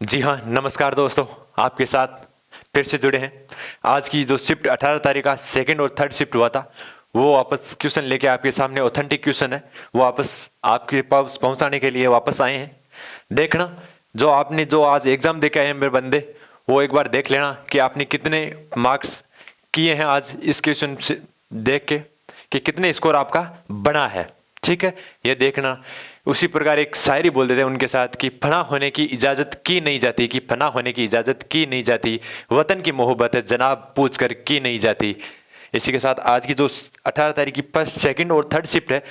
जी हाँ, नमस्कार दोस्तों। आपके साथ फिर से जुड़े हैं। आज की जो शिफ्ट 18 तारीख का सेकंड और थर्ड शिफ्ट हुआ था, वो वापस क्वेश्चन लेके आपके सामने ऑथेंटिक क्वेश्चन है, वो वापस आपके पास पहुंचाने के लिए वापस आए हैं। देखना, जो आपने जो आज एग्जाम दे के आए हैं मेरे बंदे, वो एक बार देख लेना कि आपने कितने मार्क्स किए हैं आज इस क्वेश्चन से देख के, कि कितने स्कोर आपका बना है। ठीक है, ये देखना। उसी प्रकार एक शायरी बोल देते हैं उनके साथ कि फना होने की इजाजत की नहीं जाती, कि फना होने की इजाजत की नहीं जाती, वतन की मोहब्बत है जनाब पूछ कर की नहीं जाती। इसी के साथ आज की जो 18 तारीख की फर्स्ट सेकंड और थर्ड शिफ्ट है,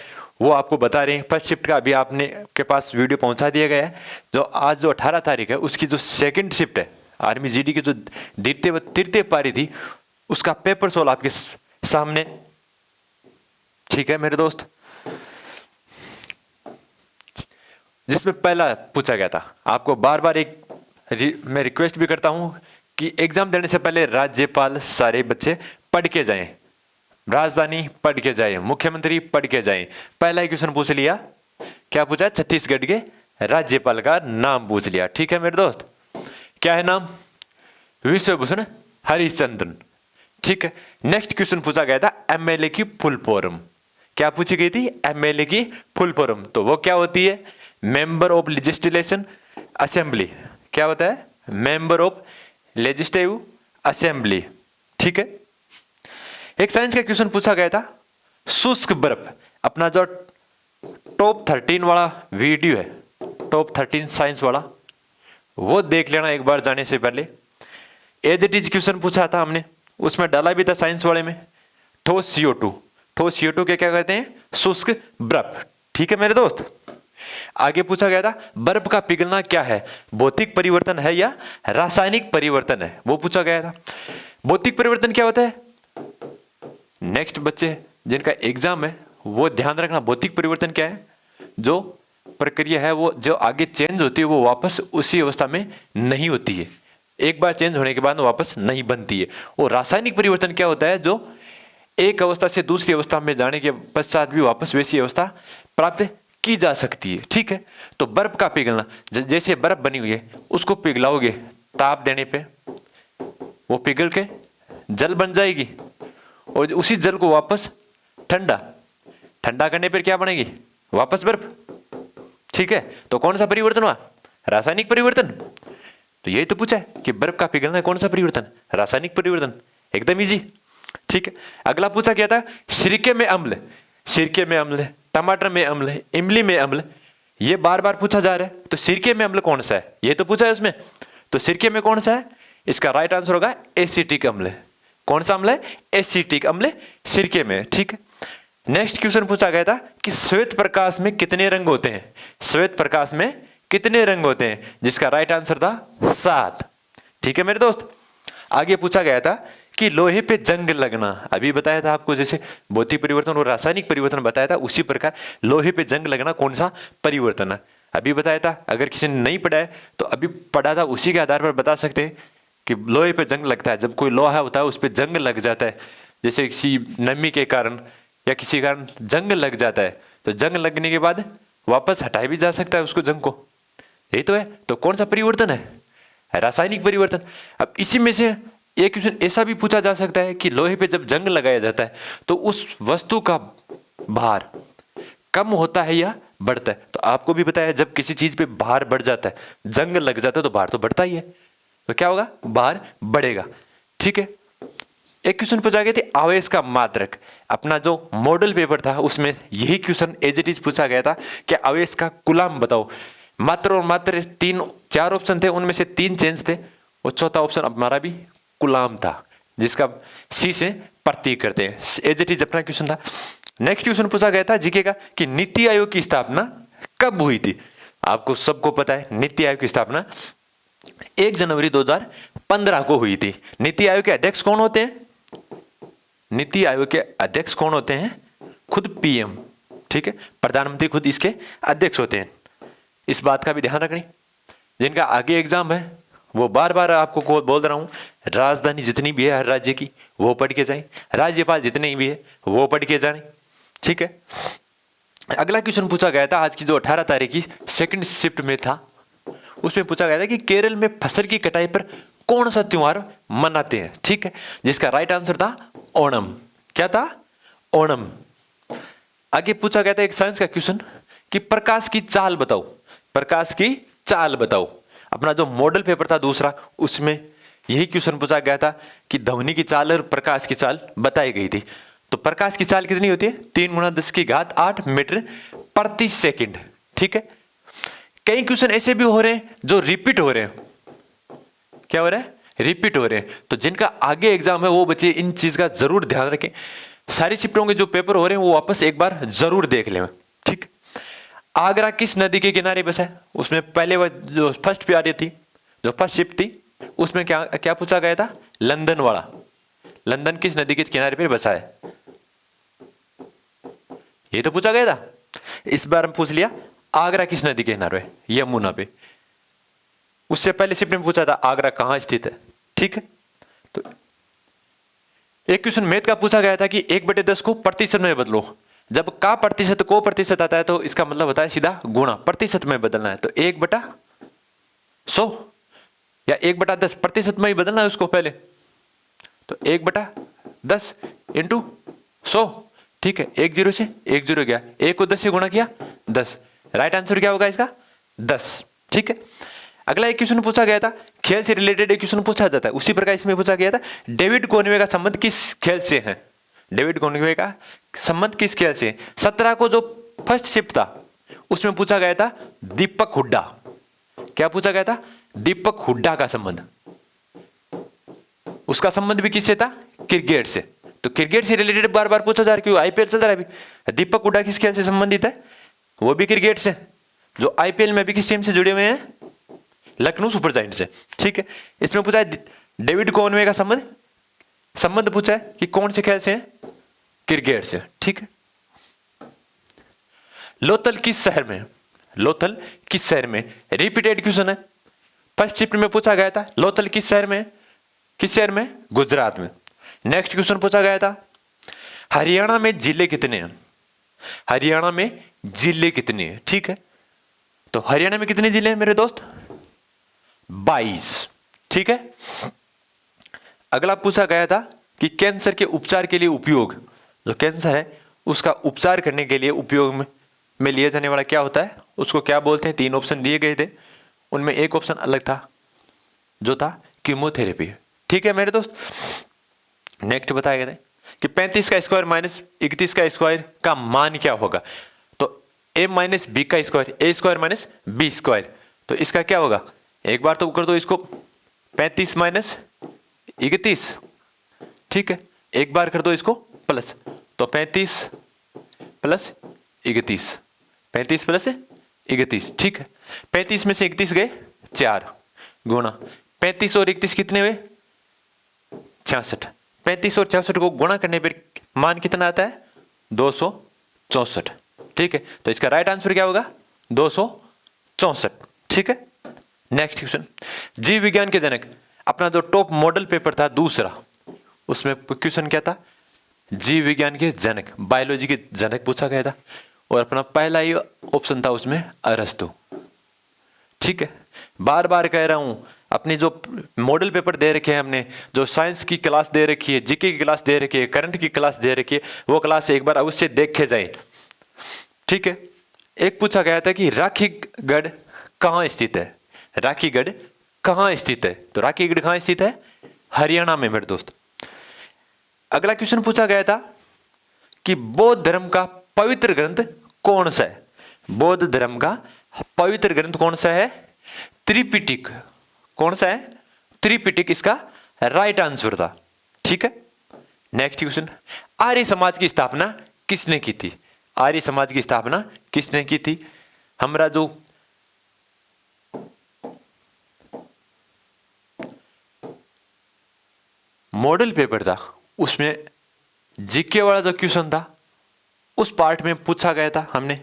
वो आपको बता रहे हैं। फर्स्ट शिफ्ट का अभी आपने के पास वीडियो पहुंचा दिया गया है। जो आज जो 18 तारीख है उसकी जो सेकंड शिफ्ट है, आर्मी जीडी की जो द्वितीय व तृतीय पारी थी, उसका पेपर सोल्व आपके सामने। ठीक है मेरे दोस्त, जिसमें पहला पूछा गया था, आपको बार बार मैं रिक्वेस्ट भी करता हूं कि एग्जाम देने से पहले राज्यपाल सारे बच्चे पढ़ के जाएं, राजधानी पढ़ के जाएं, मुख्यमंत्री पढ़ के जाएं। पहला ही क्वेश्चन पूछ लिया, क्या पूछा? छत्तीसगढ़ के राज्यपाल का नाम पूछ लिया। ठीक है मेरे दोस्त, क्या है नाम? विश्वभूषण हरिश्चंद्रन। ठीक है, नेक्स्ट क्वेश्चन पूछा गया था एमएलए की फुल फॉर्म। क्या पूछी गई थी? एमएलए की फुल फॉर्म। तो वो क्या होती है? Member of legislation assembly. क्या होता है? Member of legislative assembly. ठीक है, एक साइंस का क्वेश्चन पूछा गया था, शुष्क बर्फ। अपना जो टॉप 13 वाला वीडियो है, टॉप 13 साइंस वाला, वो देख लेना एक बार जाने से पहले। एज इट इज क्वेश्चन पूछा था हमने, उसमें डाला भी था साइंस वाले में, ठोस CO2। ठोस CO2 के क्या कहते हैं? शुष्क बर्फ। ठीक है मेरे दोस्त, आगे पूछा गया था बर्फ का पिघलना क्या है? भौतिक परिवर्तन है या रासायनिक परिवर्तन है? वो पूछा गया था। भौतिक परिवर्तन क्या होता है? नेक्स्ट बच्चे जिनका एग्जाम है वो ध्यान रखना, भौतिक परिवर्तन क्या है? जो प्रक्रिया है वो जो आगे चेंज होती है वो वापस उसी अवस्था में नहीं होती है, एक बार चेंज होने के बाद वापस नहीं बनती है। और रासायनिक परिवर्तन क्या होता है? जो एक अवस्था से दूसरी अवस्था में जाने के पश्चात भी वापस वैसी अवस्था प्राप्त की जा सकती है। ठीक है, तो बर्फ का पिघलना, जैसे बर्फ बनी हुई है उसको पिघलाओगे ताप देने पे, वो पिघल के जल बन जाएगी, और उसी जल को वापस ठंडा ठंडा करने पर क्या बनेगी? वापस बर्फ। ठीक है, तो कौन सा परिवर्तन हुआ? रासायनिक परिवर्तन। तो यही तो पूछा है कि बर्फ का पिघलना कौन सा परिवर्तन? रासायनिक परिवर्तन। एकदम इजी। ठीक है, अगला पूछा गया था सिरके में अम्ल। सिरके में अम्ल, टमाटर में अम्ल, इमली में अम्ल, ये बार बार पूछा जा रहा है। तो सिरके में अम्ल कौन सा है? ये तो पूछा है उसमें। तो सिरके में कौन सा है? इसका राइट आंसर होगा एसिटिक अम्ल। कौन सा अम्ल है? एसिटिक अम्ल सिरके में। ठीक है, नेक्स्ट क्वेश्चन पूछा गया था कि श्वेत प्रकाश में कितने रंग होते हैं? श्वेत प्रकाश में कितने रंग होते हैं? जिसका राइट आंसर था 7। ठीक है मेरे दोस्त, आगे पूछा गया था कि लोहे पे जंग लगना। अभी बताया था आपको, जैसे भौतिक परिवर्तन और रासायनिक परिवर्तन बताया था, उसी प्रकार लोहे पे जंग लगना कौन सा परिवर्तन है? अभी बताया था। अगर किसी ने नहीं पढ़ा है तो अभी पढ़ा था, उसी के आधार पर बता सकते हैं कि लोहे पे जंग लगता है जब कोई लोहा होता है उस पर जंग लग जाता है, जैसे किसी नमी के कारण या किसी कारण जंग लग जाता है, तो जंग लगने के बाद वापस हटाया भी जा सकता है उसको, जंग को। यही तो है। तो कौन सा परिवर्तन है? रासायनिक परिवर्तन। अब इसी में से एक क्वेश्चन ऐसा भी पूछा जा सकता है कि लोहे पे जब जंग लगाया जाता है तो उस वस्तु का भार कम होता है या बढ़ता है? तो आपको भी पता है जब किसी चीज पे भार बढ़ जाता है, जंग लग जाता है, तो भार तो बढ़ता ही है, तो क्या होगा? भार बढ़ेगा। ठीक है, एक क्वेश्चन पूछा गया था आवेश का मात्रक। अपना जो मॉडल पेपर था उसमें यही क्वेश्चन एज इट इज पूछा गया था कि आवेश का कूलम बताओ। मात्र और मात्र 4 ऑप्शन थे, उनमें से 3 चेंज थे, और चौथा ऑप्शन हमारा भी कूलम था, जिसका सी से प्रतीक करते हैं। एज इट इज अपना क्वेश्चन था। नेक्स्ट क्वेश्चन पूछा गया था जीके का कि नीति आयोग की स्थापना कब हुई थी? आपको सबको पता है नीति आयोग की स्थापना 1 जनवरी 2015 को हुई थी। नीति आयोग के अध्यक्ष कौन होते हैं? नीति आयोग के अध्यक्ष कौन होते हैं? खुद PM। ठीक है, प्रधानमंत्री खुद इसके अध्यक्ष होते हैं। इस बात का भी ध्यान रखनी। जिनका आगे एग्जाम है वो बार बार आपको बोल रहा हूं, राजधानी जितनी भी है हर राज्य की वो पढ़ के जाएं, राज्यपाल जितने भी है वो पढ़ के जाएं। ठीक है, अगला क्वेश्चन पूछा गया था आज की जो 18 तारीख की सेकंड शिफ्ट में था, उसमें पूछा गया था कि केरल में फसल की कटाई पर कौन सा त्योहार मनाते हैं, ठीक है, जिसका राइट आंसर था ओणम। क्या था? ओणम। आगे पूछा गया था एक साइंस का क्वेश्चन कि प्रकाश की चाल बताओ, प्रकाश की चाल बताओ। अपना जो मॉडल पेपर था दूसरा, उसमें यही क्वेश्चन पूछा गया था कि ध्वनि की चाल और प्रकाश की चाल बताई गई थी। तो प्रकाश की चाल कितनी होती है? 3 × 10⁸ मीटर प्रति सेकंड, ठीक है। कई क्वेश्चन ऐसे भी हो रहे हैं जो रिपीट हो रहे हैं। क्या हो रहा है? रिपीट हो रहे हैं। तो जिनका आगे एग्जाम है वो बच्चे इन चीज का जरूर ध्यान रखें। सारी शिफ्टों के जो पेपर हो रहे हैं वो वापस एक बार जरूर देख लें, ठीक। आगरा किस नदी के किनारे बसा है? उसमें पहले वह जो फर्स्ट प्यारी थी, जो फर्स्ट शिफ्ट थी, उसमें क्या क्या पूछा गया था? लंदन वाला। लंदन किस नदी के किनारे पर बसा है? ये तो पूछा गया था। इस बार हम पूछ लिया आगरा किस नदी के किनारे? यमुना पे। उससे पहले शिफ्ट में पूछा था आगरा कहां स्थित है, ठीक है। तो एक क्वेश्चन मैथ का पूछा गया था कि 1/10 को प्रतिशत में बदलो। जब का प्रतिशत को प्रतिशत आता है तो इसका मतलब होता है सीधा गुणा, प्रतिशत में बदलना है। तो 1/100 या 1/10 प्रतिशत में ही बदलना है उसको पहले। तो 1/10 इंटू 100, ठीक है। 1 0 से 1 0 गया, 1 को 10 से गुणा किया 10। राइट आंसर क्या होगा इसका? 10, ठीक है। अगला एक क्वेश्चन पूछा गया था, खेल से रिलेटेड एक क्वेश्चन पूछा जाता है, उसी प्रकार इसमें पूछा गया था डेविड कॉनवे का संबंध किस खेल से है? डेविड कॉनवे का संबंध किस खेल से? 17 को जो फर्स्ट शिफ्ट था उसमें पूछा गया था दीपक हुड्डा। क्या पूछा गया था? दीपक हुड्डा का संबंध। उसका संबंध भी किससे था? क्रिकेट से। तो क्रिकेट से रिलेटेड बार बार पूछा जा रहा है, क्यों? आईपीएल चल रहा है अभी। दीपक हुड्डा किस खेल से संबंधित है? वो भी क्रिकेट से। जो आईपीएल में भी किस टीम से जुड़े हुए हैं? लखनऊ सुपर जायंट से, ठीक है। इसमें पूछा है डेविड कॉनवे का संबंध पूछा है कि कौन से खेल से है? क्रिकेट से, ठीक है। लोथल किस शहर में? लोथल किस शहर में? रिपीटेड क्वेश्चन है, फर्स्ट शिफ्ट में पूछा गया था। लोथल किस शहर में? किस शहर में? गुजरात में। नेक्स्ट क्वेश्चन पूछा गया था हरियाणा में जिले कितने हैं? हरियाणा में जिले कितने हैं, ठीक है। तो हरियाणा में कितने जिले हैं मेरे दोस्त? 22, ठीक है। अगला पूछा गया था कि कैंसर के उपचार के लिए उपयोग, जो कैंसर है उसका उपचार करने के लिए उपयोग में लिया जाने वाला क्या होता है, उसको क्या बोलते हैं? 3 ऑप्शन दिए गए थे, उनमें एक ऑप्शन अलग था जो था कीमोथेरेपी, ठीक है मेरे दोस्त। नेक्स्ट बताया गया था कि 35 का स्क्वायर माइनस 31 का स्क्वायर का मान क्या होगा? तो a माइनस बी का स्क्वायर, ए स्क्वायर माइनस बी स्क्वायर। तो इसका क्या होगा? एक बार तो कर दो इसको 35 माइनस 31, ठीक है। एक बार कर दो इसको प्लस, तो 35 प्लस 31, 35 प्लस 31, ठीक है। 35 में से 31 गए 4 गुणा 35 और 31 कितने हुए? 66। 35 और 66 को गुणा करने पर मान कितना आता है? 264, ठीक है। तो इसका राइट आंसर क्या होगा? 264, ठीक है। नेक्स्ट क्वेश्चन, जीव विज्ञान के जनक, अपना जो टॉप मॉडल पेपर था दूसरा, उसमें क्वेश्चन क्या था? जीव विज्ञान के जनक, बायोलॉजी के जनक पूछा गया था। और अपना पहला ही ऑप्शन था उसमें अरस्तु, ठीक है। बार बार कह रहा हूं, अपनी जो मॉडल पेपर दे रखे हैं हमने, जो साइंस की क्लास दे रखी है, जीके की क्लास दे रखी है, करंट की क्लास दे रखी है, वो क्लास एक बार अवश्य देखे जाए, ठीक है। एक पूछा गया था कि राखीगढ़ कहां स्थित है? राखीगढ़ कहां स्थित है? तो राखीगढ़ कहां स्थित है? हरियाणा में मेरे दोस्त। अगला क्वेश्चन पूछा गया था कि बौद्ध धर्म का पवित्र ग्रंथ कौन सा है? बौद्ध धर्म का पवित्र ग्रंथ कौन सा है? त्रिपिटक। कौन सा है? त्रिपिटक इसका राइट आंसर था, ठीक है। नेक्स्ट क्वेश्चन, आर्य समाज की स्थापना किसने की थी? आर्य समाज की स्थापना किसने की थी? हमारा जो मॉडल पेपर था उसमें जीके वाला जो क्वेश्चन था उस पार्ट में पूछा गया था हमने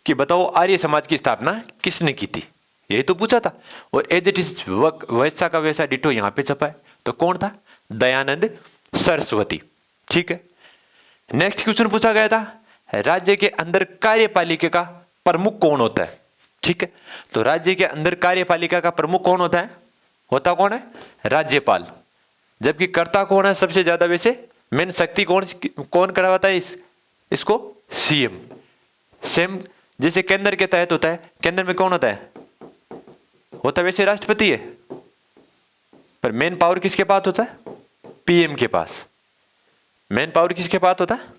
कि बताओ आर्य समाज की स्थापना किसने की थी, यही तो पूछा था। और एज इट इज वैसा का वैसा डिटो यहां पे छपा है। तो कौन था? दयानंद सरस्वती, ठीक है। नेक्स्ट क्वेश्चन पूछा गया था राज्य के अंदर कार्यपालिका का प्रमुख कौन होता है? ठीक है। तो राज्य के अंदर कार्यपालिका का प्रमुख कौन होता है? होता कौन है? राज्यपाल। जबकि कर्ता कौन है सबसे ज्यादा? वैसे मेन शक्ति कौन कौन करवाता है इसको? सीएम। सेम जैसे केंद्र के तहत होता है, केंद्र में कौन होता है? होता वैसे राष्ट्रपति है, पर मेन पावर किसके पास होता है? पीएम के पास। मेन पावर किसके पास होता है?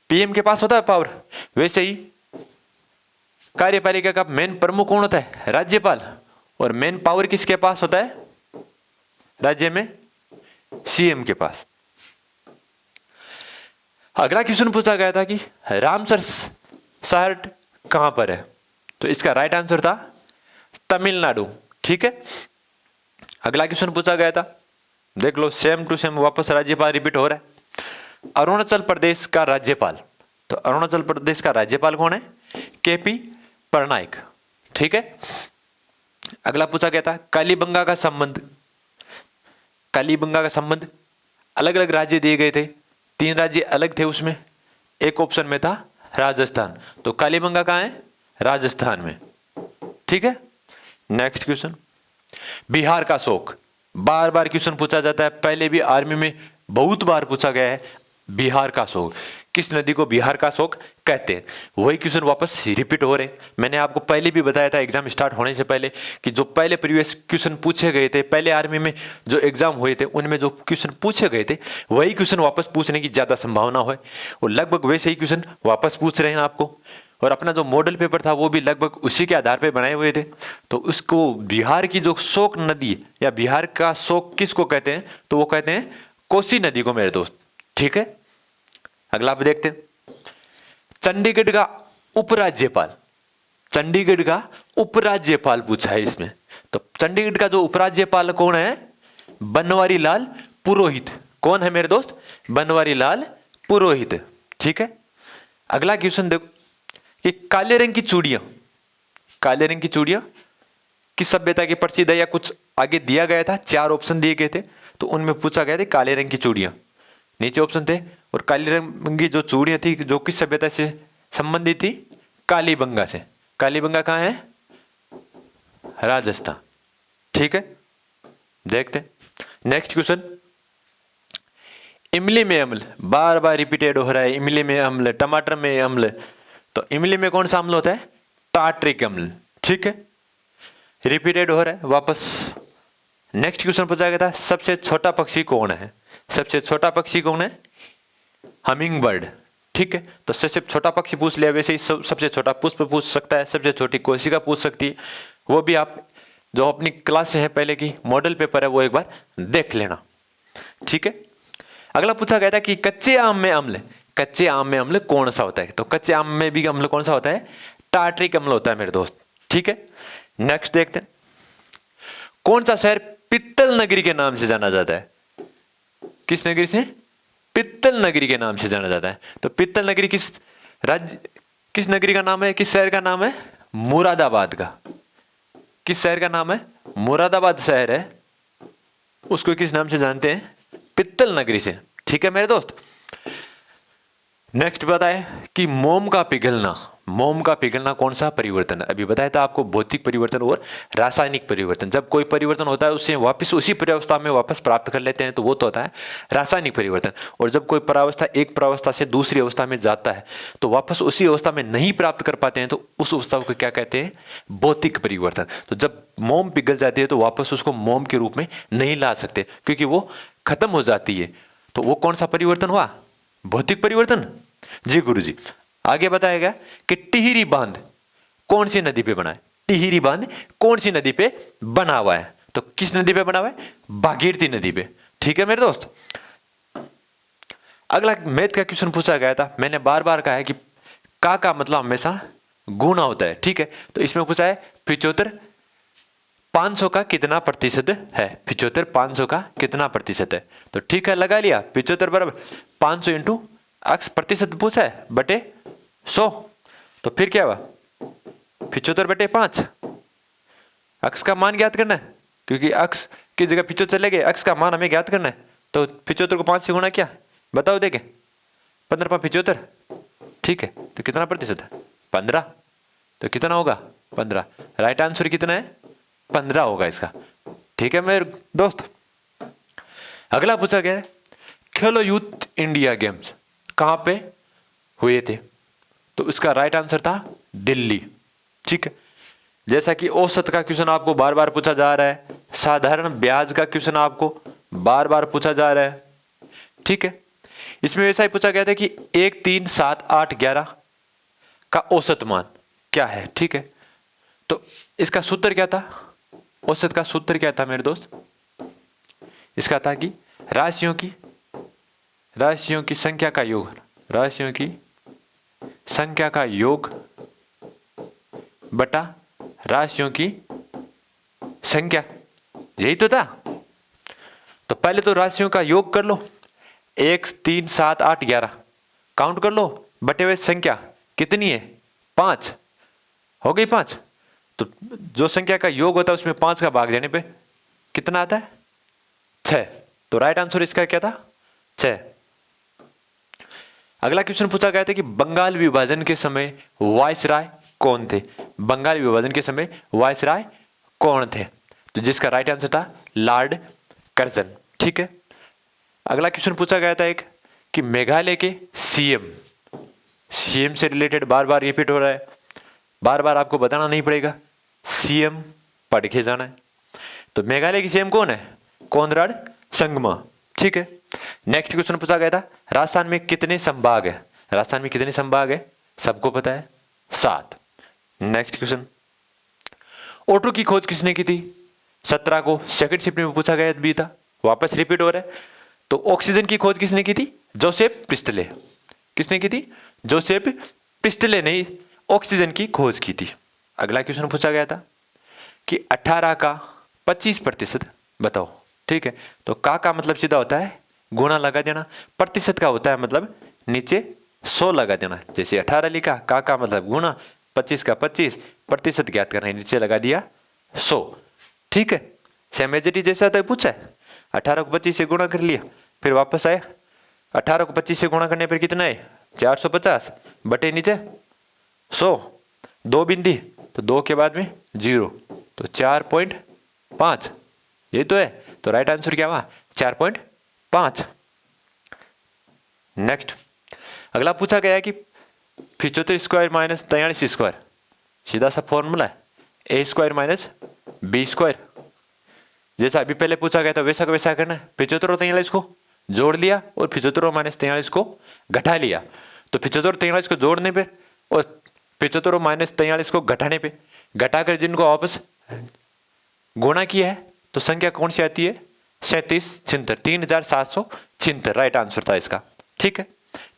पीएम के पास होता है पावर। वैसे ही कार्यपालिका का मेन प्रमुख कौन होता है? राज्यपाल। और मेन पावर किसके पास होता है राज्य में? सीएम के पास। अगला क्वेश्चन पूछा गया था कि रामसर शहर कहां पर है? तो इसका राइट आंसर था तमिलनाडु। ठीक है। अगला क्वेश्चन पूछा गया था, देख लो सेम टू सेम वापस राज्यपाल रिपीट हो रहा है। अरुणाचल प्रदेश का राज्यपाल। तो अरुणाचल प्रदेश का राज्यपाल कौन है? केपी पटनायक। ठीक है। अगला पूछा गया था कालीबंगा का संबंध। कालीबंगा का संबंध, अलग अलग राज्य दिए गए थे, 3 राज्य अलग थे उसमें, एक ऑप्शन में था राजस्थान। तो कालीबंगा कहां है? राजस्थान में। ठीक है। नेक्स्ट क्वेश्चन, बिहार का शोक। बार बार क्वेश्चन पूछा जाता है, पहले भी आर्मी में बहुत बार पूछा गया है। बिहार का शोक, किस नदी को बिहार का शोक कहते हैं? वही क्वेश्चन वापस रिपीट हो रहे। मैंने आपको पहले भी बताया था एग्जाम स्टार्ट होने से पहले कि जो पहले प्रीवियस क्वेश्चन पूछे गए थे, पहले आर्मी में जो एग्जाम हुए थे उनमें जो क्वेश्चन पूछे गए थे वही क्वेश्चन वापस पूछने की ज्यादा संभावना है। और लगभग वैसे ही क्वेश्चन वापस पूछ रहे हैं आपको। और अपना जो मॉडल पेपर था वो भी लगभग उसी के आधार पर बनाए हुए थे। तो उसको बिहार की जो शोक नदी या बिहार का शोक किसको कहते हैं? तो वो कहते हैं कोसी नदी को मेरे दोस्त। ठीक है। अगला आप देखते हैं, चंडीगढ़ का उपराज्यपाल। चंडीगढ़ का उपराज्यपाल पूछा है इसमें। तो चंडीगढ़ का जो उपराज्यपाल कौन है? बनवारी लाल पुरोहित। कौन है मेरे दोस्त? बनवारी लाल पुरोहित। ठीक है। अगला क्वेश्चन देखो कि काले रंग की चूड़ियां, काले रंग की चूड़ियां किस सभ्यता की प्रसिद्ध है? या कुछ आगे दिया गया था, 4 ऑप्शन दिए गए थे, तो उनमें पूछा गया था काले रंग की चूड़ियां, नीचे ऑप्शन थे। और काले रंग की जो चूड़ियां थी जो किस सभ्यता से संबंधित थी? कालीबंगा से। कालीबंगा कहां है? राजस्थान। ठीक है। देखते नेक्स्ट क्वेश्चन, इमली में अम्ल। बार बार रिपीटेड हो रहा है, इमली में अम्ल, टमाटर में अम्ल। तो इमली में कौन सा अम्ल होता है? टार्ट्रिक अम्ल। ठीक है। रिपीटेड हो रहा है वापस। नेक्स्ट क्वेश्चन पूछा गया था, सबसे छोटा पक्षी कौन है? सबसे छोटा पक्षी कौन है? Humming bird. ठीक है। तो सबसे छोटा पक्षी पूछ लिया। वैसे ही सबसे छोटा पुष्प पूछ सकता है, सबसे छोटी कोशिका पूछ सकती है। वो भी आप जो अपनी क्लास से है पहले की मॉडल पेपर है वो एक बार देख लेना। ठीक है। अगला पूछा गया था कि कच्चे आम में अम्ल। कच्चे आम में अम्ल कौन सा होता है? तो कच्चे आम में भी अम्ल कौन सा होता है? टार्ट्रिक अम्ल होता है मेरे दोस्त। ठीक है। नेक्स्ट देखते हैं, कौन सा शहर पित्तल नगरी के नाम से जाना जाता है? किस नगरी से? पित्तल नगरी के नाम से जाना जाता है। तो पित्तल नगरी किस राज्य, किस नगरी का नाम है? किस शहर का नाम है? मुरादाबाद का। किस शहर का नाम है? मुरादाबाद शहर है, उसको किस नाम से जानते हैं? पित्तल नगरी से। ठीक है मेरे दोस्त। नेक्स्ट बताए कि मोम का पिघलना। मोम का पिघलना कौन सा परिवर्तन है? अभी बताया था आपको भौतिक परिवर्तन और रासायनिक परिवर्तन। जब कोई परिवर्तन होता है उससे वापस उसी परावस्था में वापस प्राप्त कर लेते हैं तो वो तो होता है रासायनिक परिवर्तन। और जब कोई परावस्था एक परावस्था से दूसरी अवस्था में जाता है तो वापस उसी अवस्था में नहीं प्राप्त कर पाते हैं तो उस अवस्था को क्या कहते हैं? भौतिक परिवर्तन। तो जब मोम पिघल जाती है तो वापस उसको मोम के रूप में नहीं ला सकते क्योंकि वो खत्म हो जाती है। तो वो कौन सा परिवर्तन हुआ? भौतिक परिवर्तन। जी गुरुजी। आगे बताया गया कि टिहरी बांध कौन सी नदी पे बना है? टिहरी बांध कौन सी नदी पे बना हुआ है? तो किस नदी पे बना हुआ है? भागीरथी नदी पे। ठीक है मेरे दोस्त। अगला मैथ का क्वेश्चन पूछा गया था। मैंने बार बार कहा है कि का मतलब हमेशा गुना होता है। ठीक है। तो इसमें पूछा है 75 500 का कितना प्रतिशत है? 75 500 का कितना प्रतिशत है? तो ठीक है, लगा लिया। 75 बराबर 500 इंटू अक्स प्रतिशत पूछा है बटे 100। तो फिर क्या हुआ? 75 बटे 5। अक्स का मान ज्ञात करना है क्योंकि अक्स की जगह 75 चले गए, अक्स का मान हमें ज्ञात करना है। तो 75 को 5 से गुणा किया, बताओ देखें 15 5 75। ठीक है। तो कितना प्रतिशत है? 15। तो कितना होगा? 15। राइट आंसर कितना है? 15 होगा इसका। ठीक है मेरे दोस्त। अगला पूछा गया है खेलो यूथ इंडिया गेम्स कहां पे हुए थे? तो इसका राइट आंसर था दिल्ली। ठीक है। जैसा कि औसत का क्वेश्चन आपको बार बार पूछा जा रहा है, साधारण ब्याज का क्वेश्चन आपको बार बार पूछा जा रहा है। ठीक है। इसमें वैसा ही पूछा गया था कि 1, 3, 7, 8, 11 का औसत मान क्या है। ठीक है। तो इसका सूत्र क्या था? औसत का सूत्र क्या था मेरे दोस्त? इसका था कि राशियों की संख्या का योग, राशियों की संख्या का योग बटा राशियों की संख्या, यही तो था। तो पहले तो राशियों का योग कर लो, 1, 3, 7, 8, 11 काउंट कर लो, बटे हुए संख्या कितनी है? 5 हो गई। 5 तो जो संख्या का योग होता है उसमें 5 का भाग देने पे कितना आता है? 6। तो राइट आंसर इसका क्या था? 6। अगला क्वेश्चन पूछा गया था कि बंगाल विभाजन के समय वायसराय कौन थे? बंगाल विभाजन के समय वायसराय कौन थे? तो जिसका राइट आंसर था लॉर्ड कर्जन। ठीक है। अगला क्वेश्चन पूछा गया था एक कि मेघालय के सीएम से रिलेटेड बार बार रिपीट हो रहा है, बार बार आपको बताना नहीं पड़ेगा, सीएम पढ़ के जाना है। तो मेघालय की सीएम कौन है? कोनराड संगमा। ठीक है। नेक्स्ट क्वेश्चन पूछा गया था राजस्थान में कितने संभाग है? राजस्थान में कितने संभाग है? सबको पता है, 7। नेक्स्ट क्वेश्चन, ऑटो की खोज किसने की थी? 17 को सेकंड शिफ्ट में पूछा गया भी था, वापस रिपीट हो रहा है। तो ऑक्सीजन की खोज किसने की थी? Joseph Presley. किसने की थी? जोसेफ प्रिस्टले ने ऑक्सीजन की खोज की थी। अगला क्वेश्चन पूछा गया था कि 18 का 25% बताओ। ठीक है। तो का मतलब सीधा होता है गुणा लगा देना, प्रतिशत का होता है मतलब नीचे 100 लगा देना। जैसे 18 लिखा, का मतलब गुणा, 25 का 25, प्रतिशत ज्ञात करना है, नीचे लगा दिया 100। ठीक है। सेम एज इट इज जैसा तो पूछा है, 18 को 25 से गुणा कर लिया, फिर वापस आया, 18 को 25 से गुणा करने पर कितना है? 450 बटे नीचे 100, 2 बिंदी तो 2 के बाद में 0, तो 4.5 यही तो है। तो राइट आंसर क्या हुआ? 4.5। नेक्स्ट, अगला पूछा गया है कि 75 स्क्वायर माइनस 43 स्क्वायर, सीधा सा फॉर्मूला है a² - b²। जैसा अभी पहले पूछा गया था वैसा का वैसा करना है। 75 और 43 को जोड़ लिया और 75 और - 43 को घटा लिया। तो 75 और 43 को जोड़ने पे और 75 और - 43 को घटाने पे, घटाकर जिनको वापस गुणा किया है तो संख्या कौन सी आती है? 3776, 3776 राइट आंसर था इसका। ठीक है।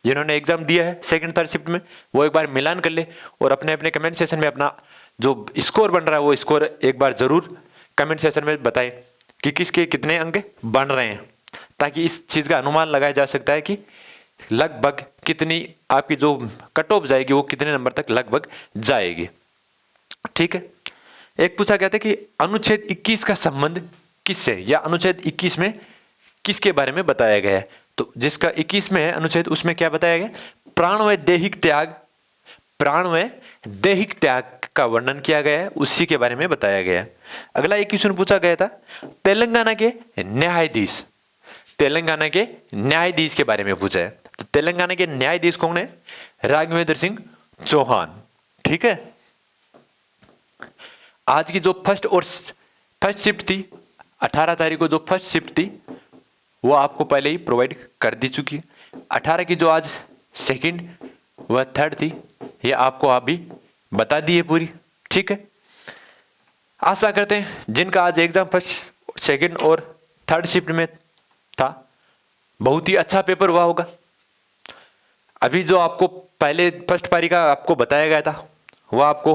जिन्होंने एग्जाम दिया है सेकंड थर्ड शिफ्ट में वो एक बार मिलान कर ले और अपने अपने कमेंट सेशन में अपना जो स्कोर बन रहा है वो स्कोर एक बार जरूर कमेंट सेशन में बताएं कि किसके कितने अंक बन रहे हैं, ताकि इस चीज़ का अनुमान लगाया जा सकता है कि लगभग कितनी आपकी जो कट ऑफ जाएगी वो कितने नंबर तक लगभग जाएगी। ठीक है। एक पूछा गया था कि अनुच्छेद 21 का संबंध किससे, या अनुच्छेद 21 में किसके बारे में बताया गया है? तो जिसका 21 में है अनुच्छेद उसमें क्या बताया गया? प्राण व दैहिक त्याग का वर्णन किया गया है, उसी के बारे में बताया गया है। अगला एक क्वेश्चन पूछा गया था तेलंगाना के न्यायाधीश के बारे में पूछा है। तो तेलंगाना के न्यायाधीश कौन है? राघवेंद्र सिंह चौहान। ठीक है। आज की जो फर्स्ट शिफ्ट थी 18 तारीख को जो फर्स्ट शिफ्ट थी वो आपको पहले ही प्रोवाइड कर दी चुकी है। 18 की जो आज सेकंड व थर्ड थी ये आपको अभी बता दी है पूरी। ठीक है। आशा करते हैं जिनका आज एग्जाम फर्स्ट सेकंड और थर्ड शिफ्ट में था बहुत ही अच्छा पेपर हुआ होगा। अभी जो आपको पहले फर्स्ट पारी का आपको बताया गया था वो आपको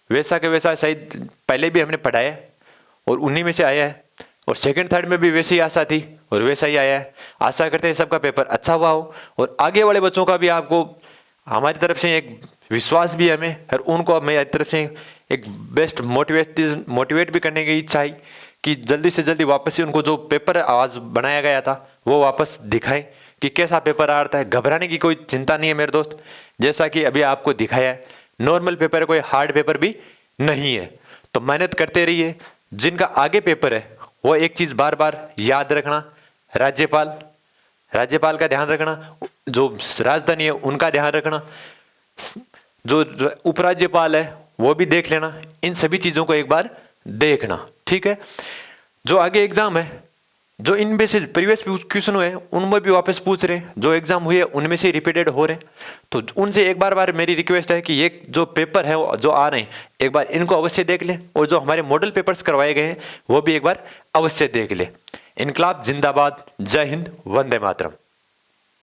वैसा के वैसा शायद पहले भी हमने पढ़ाया है और उन्हीं में से आया है, और सेकंड थर्ड में भी वैसी ही आशा थी और वैसा ही आया है। आशा करते हैं सबका पेपर अच्छा हुआ हो और आगे वाले बच्चों का भी आपको हमारी तरफ से एक विश्वास भी है हमें, और उनको मेरी तरफ से एक बेस्ट मोटिवेट भी करने की इच्छा है कि जल्दी से जल्दी वापस से उनको जो पेपर आज बनाया गया था वो वापस दिखाएं कि कैसा पेपर आ रहा है। घबराने की कोई चिंता नहीं है मेरे दोस्त, जैसा कि अभी आपको दिखाया है नॉर्मल पेपर है, कोई हार्ड पेपर भी नहीं है। तो मेहनत करते रहिए। जिनका आगे पेपर है वो एक चीज बार बार याद रखना, राज्यपाल, राज्यपाल का ध्यान रखना, जो राजधानी है उनका ध्यान रखना, जो उपराज्यपाल है वो भी देख लेना। इन सभी चीजों को एक बार देखना, ठीक है। जो आगे एग्जाम है, जो इनमें से प्रीवियस क्वेश्चन हुए उनमें भी वापस पूछ रहे हैं, जो एग्जाम हुए उनमें से रिपीटेड हो रहे हैं। तो उनसे एक बार मेरी रिक्वेस्ट है कि ये जो पेपर है जो आ रहे हैं एक बार इनको अवश्य देख लें, और जो हमारे मॉडल पेपर्स करवाए गए हैं वो भी एक बार अवश्य देख लें। इनकलाब जिंदाबाद, जय हिंद, वंदे मातरम।